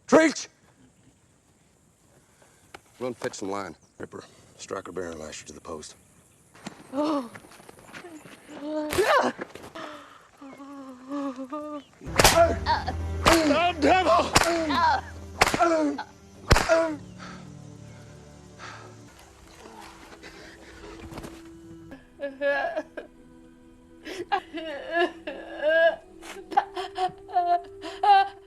Treach! Run, fetch some line. Ripper, Striker Bear and lash you to the post. Oh. Oh, devil!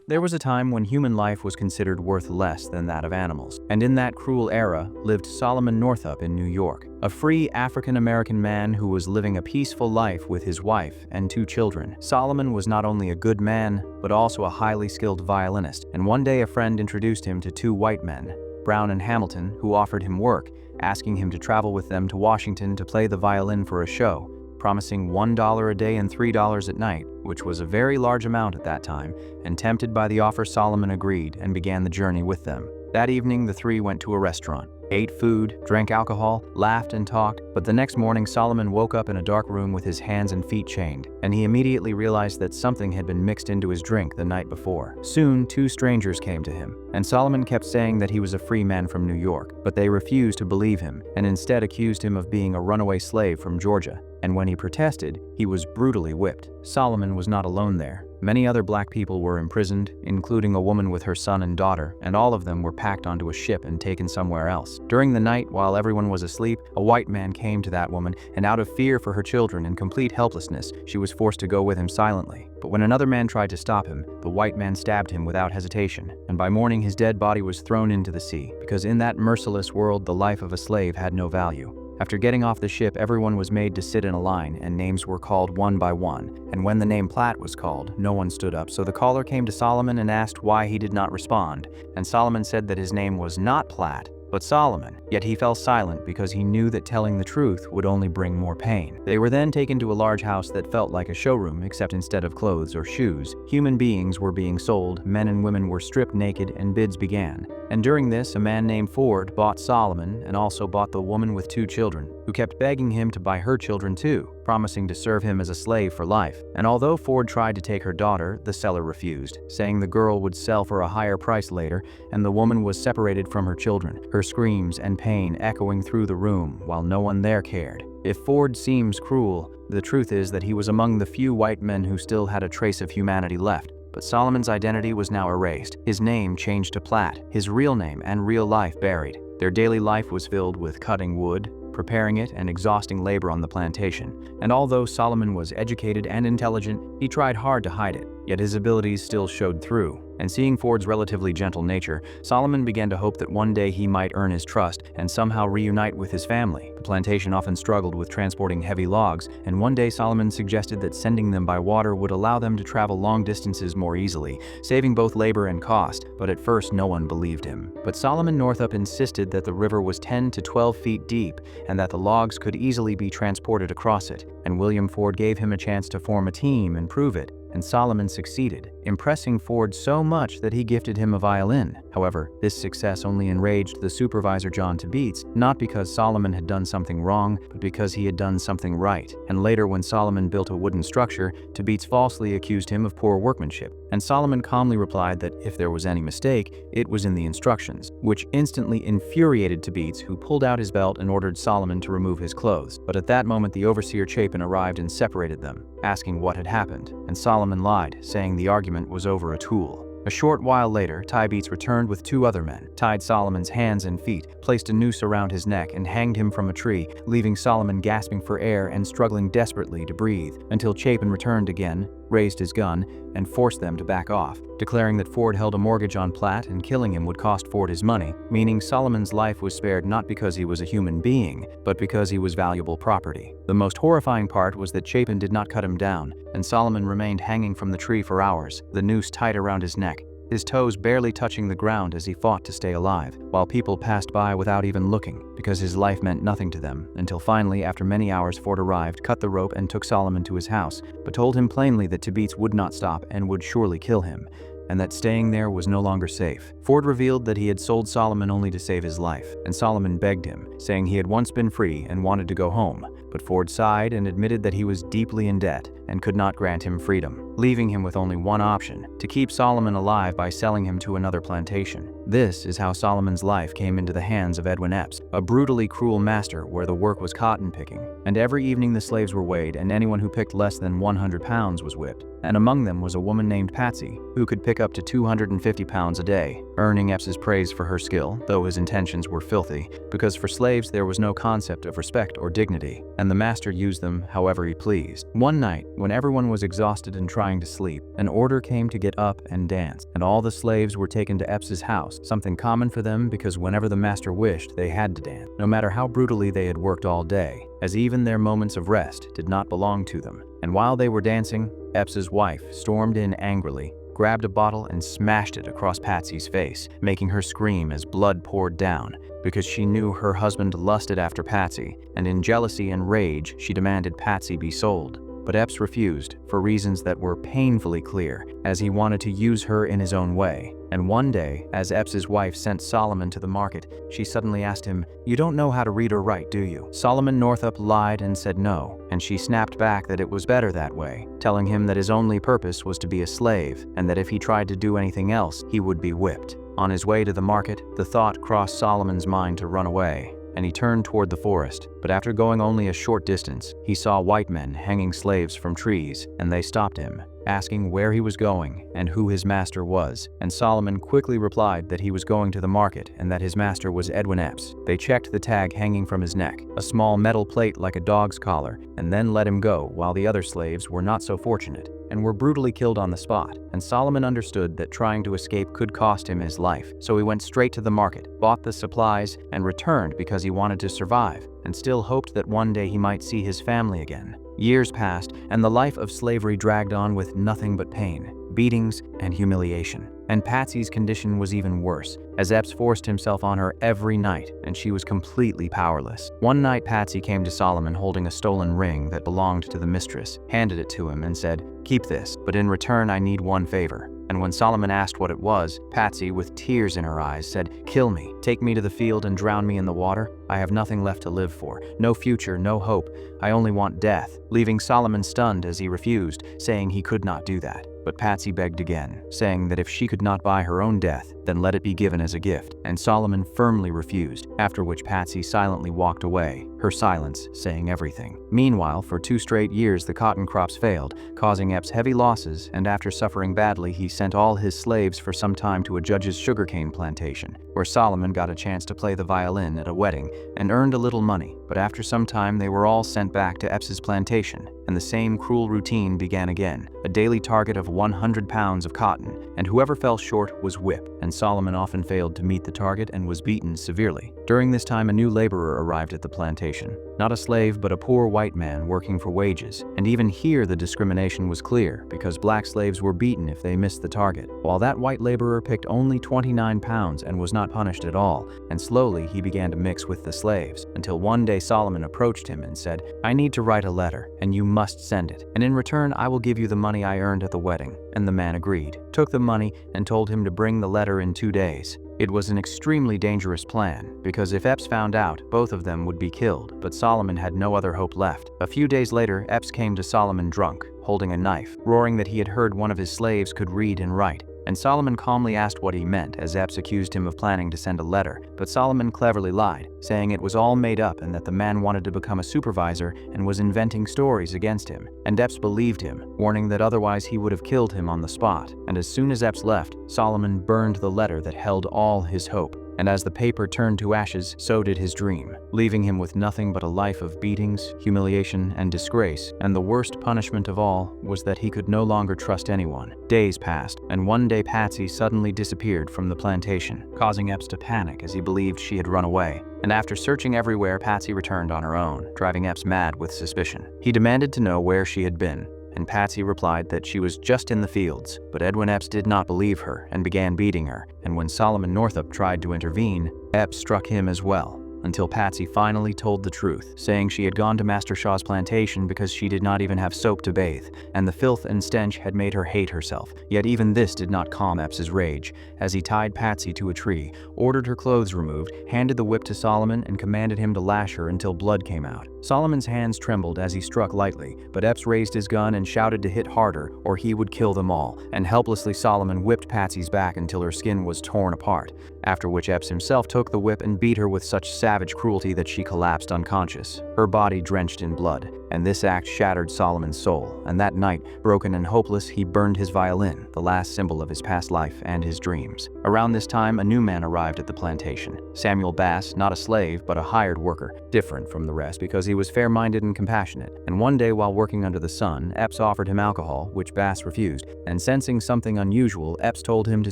There was a time when human life was considered worth less than that of animals, and in that cruel era lived Solomon Northup in New York, a free African-American man who was living a peaceful life with his wife and 2 children. Solomon was not only a good man, but also a highly skilled violinist, and one day a friend introduced him to 2 white men, Brown and Hamilton, who offered him work, asking him to travel with them to Washington to play the violin for a show, promising $1 a day and $3 at night, which was a very large amount at that time, and tempted by the offer, Solomon agreed and began the journey with them. That evening, the 3 went to a restaurant, ate food, drank alcohol, laughed and talked, but the next morning Solomon woke up in a dark room with his hands and feet chained, and he immediately realized that something had been mixed into his drink the night before. Soon, 2 strangers came to him, and Solomon kept saying that he was a free man from New York, but they refused to believe him, and instead accused him of being a runaway slave from Georgia. And when he protested, he was brutally whipped. Solomon was not alone there. Many other black people were imprisoned, including a woman with her son and daughter, and all of them were packed onto a ship and taken somewhere else. During the night, while everyone was asleep, a white man came to that woman, and out of fear for her children and complete helplessness, she was forced to go with him silently. But when another man tried to stop him, the white man stabbed him without hesitation, and by morning his dead body was thrown into the sea, because in that merciless world the life of a slave had no value. After getting off the ship, everyone was made to sit in a line, and names were called one by one. And when the name Platt was called, no one stood up, so the caller came to Solomon and asked why he did not respond. And Solomon said that his name was not Platt, but Solomon. Yet he fell silent because he knew that telling the truth would only bring more pain. They were then taken to a large house that felt like a showroom, except instead of clothes or shoes, human beings were being sold, men and women were stripped naked, and bids began. And during this, a man named Ford bought Solomon and also bought the woman with 2 children, who kept begging him to buy her children too, promising to serve him as a slave for life. And although Ford tried to take her daughter, the seller refused, saying the girl would sell for a higher price later, and the woman was separated from her children, her screams and pain echoing through the room while no one there cared. If Ford seems cruel, the truth is that he was among the few white men who still had a trace of humanity left. But Solomon's identity was now erased, his name changed to Platt, his real name and real life buried. Their daily life was filled with cutting wood, preparing it, and exhausting labor on the plantation. And although Solomon was educated and intelligent, he tried hard to hide it, yet his abilities still showed through. And seeing Ford's relatively gentle nature, Solomon began to hope that one day he might earn his trust and somehow reunite with his family. The plantation often struggled with transporting heavy logs, and one day Solomon suggested that sending them by water would allow them to travel long distances more easily, saving both labor and cost, but at first no one believed him. But Solomon Northup insisted that the river was 10 to 12 feet deep and that the logs could easily be transported across it, and William Ford gave him a chance to form a team and prove it. And Solomon succeeded, impressing Ford so much that he gifted him a violin. However, this success only enraged the supervisor John Deepens, not because Solomon had done something wrong, but because he had done something right. And later, when Solomon built a wooden structure, Deepens falsely accused him of poor workmanship. And Solomon calmly replied that if there was any mistake, it was in the instructions, which instantly infuriated Deepens, who pulled out his belt and ordered Solomon to remove his clothes. But at that moment, the overseer Chapin arrived and separated them, asking what had happened. And Solomon lied, saying the argument was over a tool. A short while later, Deepens returned with 2 other men, tied Solomon's hands and feet, placed a noose around his neck, and hanged him from a tree, leaving Solomon gasping for air and struggling desperately to breathe, until Chapin returned again, raised his gun, and forced them to back off, declaring that Ford held a mortgage on Platt and killing him would cost Ford his money, meaning Solomon's life was spared not because he was a human being, but because he was valuable property. The most horrifying part was that Chapin did not cut him down, and Solomon remained hanging from the tree for hours, the noose tight around his neck, his toes barely touching the ground as he fought to stay alive, while people passed by without even looking, because his life meant nothing to them, until finally, after many hours, Ford arrived, cut the rope, and took Solomon to his house, but told him plainly that Deepens would not stop and would surely kill him, and that staying there was no longer safe. Ford revealed that he had sold Solomon only to save his life, and Solomon begged him, saying he had once been free and wanted to go home. But Ford sighed and admitted that he was deeply in debt, and could not grant him freedom, leaving him with only one option: to keep Solomon alive by selling him to another plantation. This is how Solomon's life came into the hands of Edwin Epps, a brutally cruel master where the work was cotton picking, and every evening the slaves were weighed, and anyone who picked less than 100 pounds was whipped. And among them was a woman named Patsy, who could pick up to 250 pounds a day, earning Epps's praise for her skill, though his intentions were filthy, because for slaves there was no concept of respect or dignity, and the master used them however he pleased. One night, when everyone was exhausted and trying to sleep, an order came to get up and dance, and all the slaves were taken to Epps's house, something common for them because whenever the master wished, they had to dance, no matter how brutally they had worked all day, as even their moments of rest did not belong to them. And while they were dancing, Epps's wife stormed in angrily, grabbed a bottle and smashed it across Patsy's face, making her scream as blood poured down, because she knew her husband lusted after Patsy, and in jealousy and rage she demanded Patsy be sold. But Epps refused, for reasons that were painfully clear, as he wanted to use her in his own way. And one day, as Epps's wife sent Solomon to the market, she suddenly asked him, "You don't know how to read or write, do you?" Solomon Northup lied and said no, and she snapped back that it was better that way, telling him that his only purpose was to be a slave, and that if he tried to do anything else, he would be whipped. On his way to the market, the thought crossed Solomon's mind to run away, and he turned toward the forest. But after going only a short distance, he saw white men hanging slaves from trees, and they stopped him, asking where he was going and who his master was. And Solomon quickly replied that he was going to the market and that his master was Edwin Epps. They checked the tag hanging from his neck, a small metal plate like a dog's collar, and then let him go, while the other slaves were not so fortunate and were brutally killed on the spot. And Solomon understood that trying to escape could cost him his life, so he went straight to the market, bought the supplies, and returned because he wanted to survive, and still hoped that one day he might see his family again. Years passed, and the life of slavery dragged on with nothing but pain, beatings, and humiliation. And Patsy's condition was even worse, as Epps forced himself on her every night, and she was completely powerless. One night Patsy came to Solomon holding a stolen ring that belonged to the mistress, handed it to him, and said, "Keep this, but in return I need one favor." And when Solomon asked what it was, Patsy, with tears in her eyes, said, "Kill me, take me to the field and drown me in the water. I have nothing left to live for, no future, no hope. I only want death," leaving Solomon stunned as he refused, saying he could not do that. But Patsy begged again, saying that if she could not buy her own death, then let it be given as a gift, and Solomon firmly refused, after which Patsy silently walked away, her silence saying everything. Meanwhile, for 2 straight years the cotton crops failed, causing Epps heavy losses, and after suffering badly he sent all his slaves for some time to a judge's sugarcane plantation, where Solomon got a chance to play the violin at a wedding and earned a little money. But after some time they were all sent back to Epps's plantation, and the same cruel routine began again, a daily target of 100 pounds of cotton, and whoever fell short was whipped, and Solomon often failed to meet the target and was beaten severely. During this time a new laborer arrived at the plantation, not a slave but a poor white man working for wages, and even here the discrimination was clear, because black slaves were beaten if they missed the target, while that white laborer picked only 29 pounds and was not punished at all, and slowly he began to mix with the slaves, until one day Solomon approached him and said, "I need to write a letter, and you must send it, and in return I will give you the money I earned at the wedding." And the man agreed, took the money, and told him to bring the letter in 2 days. It was an extremely dangerous plan, because if Epps found out, both of them would be killed, but Solomon had no other hope left. A few days later, Epps came to Solomon drunk, holding a knife, roaring that he had heard one of his slaves could read and write. And Solomon calmly asked what he meant, as Epps accused him of planning to send a letter, but Solomon cleverly lied, saying it was all made up and that the man wanted to become a supervisor and was inventing stories against him. And Epps believed him, warning that otherwise he would have killed him on the spot. And as soon as Epps left, Solomon burned the letter that held all his hope. And as the paper turned to ashes, so did his dream, leaving him with nothing but a life of beatings, humiliation, and disgrace. And the worst punishment of all was that he could no longer trust anyone. Days passed, and one day Patsy suddenly disappeared from the plantation, causing Epps to panic as he believed she had run away. And after searching everywhere, Patsy returned on her own, driving Epps mad with suspicion. He demanded to know where she had been, and Patsy replied that she was just in the fields. But Edwin Epps did not believe her and began beating her, and when Solomon Northup tried to intervene, Epps struck him as well. until Patsy finally told the truth, saying she had gone to Master Shaw's plantation because she did not even have soap to bathe, and the filth and stench had made her hate herself. Yet even this did not calm Epps's rage, as he tied Patsy to a tree, ordered her clothes removed, handed the whip to Solomon, and commanded him to lash her until blood came out. Solomon's hands trembled as he struck lightly, but Epps raised his gun and shouted to hit harder or he would kill them all, and helplessly Solomon whipped Patsy's back until her skin was torn apart, after which Epps himself took the whip and beat her with such savage cruelty that she collapsed unconscious, her body drenched in blood. And this act shattered Solomon's soul, and that night, broken and hopeless, he burned his violin, the last symbol of his past life and his dreams. Around this time, a new man arrived at the plantation. Samuel Bass, not a slave, but a hired worker, different from the rest because he was fair-minded and compassionate. And one day while working under the sun, Epps offered him alcohol, which Bass refused, and sensing something unusual, Epps told him to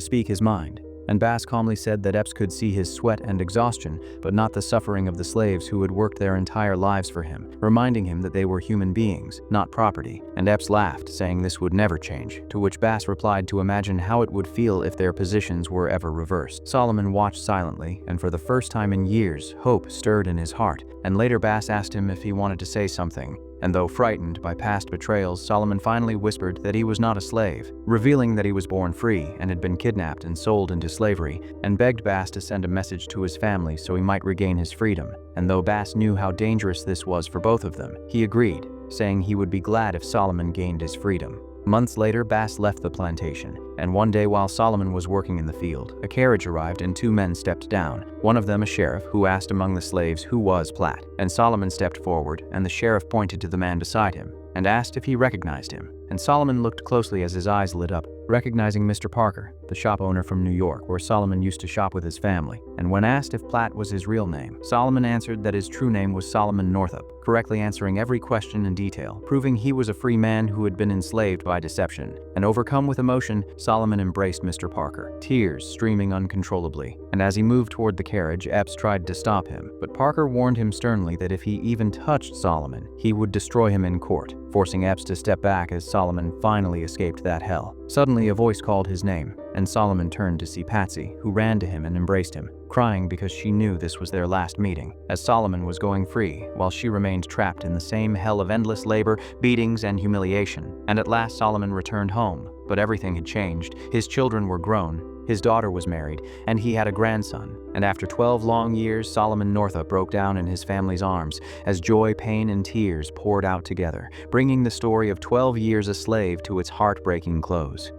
speak his mind. And Bass calmly said that Epps could see his sweat and exhaustion, but not the suffering of the slaves who had worked their entire lives for him, reminding him that they were human beings, not property. And Epps laughed, saying this would never change, to which Bass replied to imagine how it would feel if their positions were ever reversed. Solomon watched silently, and for the first time in years, hope stirred in his heart, and later Bass asked him if he wanted to say something. And though frightened by past betrayals, Solomon finally whispered that he was not a slave, revealing that he was born free and had been kidnapped and sold into slavery, and begged Bass to send a message to his family so he might regain his freedom. And though Bass knew how dangerous this was for both of them, he agreed, saying he would be glad if Solomon gained his freedom. Months later, Bass left the plantation, and one day while Solomon was working in the field, a carriage arrived and two men stepped down, one of them a sheriff who asked among the slaves who was Platt, and Solomon stepped forward, and the sheriff pointed to the man beside him, and asked if he recognized him. And Solomon looked closely as his eyes lit up, recognizing Mr. Parker, the shop owner from New York, where Solomon used to shop with his family. And when asked if Platt was his real name, Solomon answered that his true name was Solomon Northup, correctly answering every question in detail, proving he was a free man who had been enslaved by deception. And overcome with emotion, Solomon embraced Mr. Parker, tears streaming uncontrollably. And as he moved toward the carriage, Epps tried to stop him, but Parker warned him sternly that if he even touched Solomon, he would destroy him in court, forcing Epps to step back as Solomon finally escaped that hell. Suddenly, a voice called his name, and Solomon turned to see Patsy, who ran to him and embraced him, crying because she knew this was their last meeting, as Solomon was going free, while she remained trapped in the same hell of endless labor, beatings, and humiliation. And at last Solomon returned home, but everything had changed. His children were grown, his daughter was married, and he had a grandson. And after 12 long years, Solomon Northup broke down in his family's arms as joy, pain, and tears poured out together, bringing the story of 12 years a slave to its heartbreaking close.